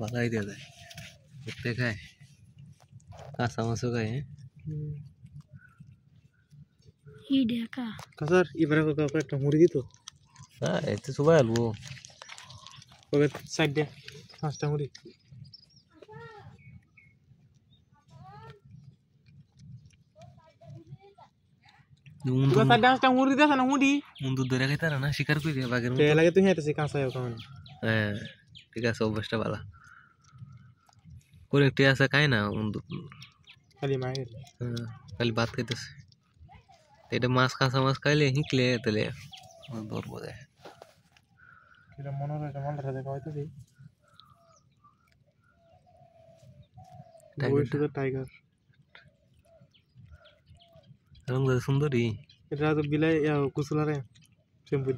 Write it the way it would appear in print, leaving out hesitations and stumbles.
ভালো আইডিয়া দেয় দেখতে খায় কাঁচা মাছও খায় কাসার ইবারে কাকা একটা মুড়ি দিত হ্যাঁ এতে সবাই আলবো ওকে সাইড দে 5টা মুড়ি তুই সাইড 5টা মুড়ি দিছ না মুড়ি মুন্ডু ধরে খাইতারা না শিকার কইরে বাগের তে লাগে তুই হেঁটেছিস কাঁচা ওখানে হ্যাঁ ঠিক আছে অভ্যাসটা ভালো করে একটি আছে খায় না মুন্ডু খালি মায়ের হ্যাঁ খালি ভাত খাইতেছে এটা মাছ কাঁচা মাছ খাইলে হিঁকলে তাহলে ধরবো দেয় কিরম মনে হয় মালটার সাথে খাওয়াইতেছি টাইগার রঙ সুন্দরী এটা তো বিলাই কুচলারে শ্যাম্পু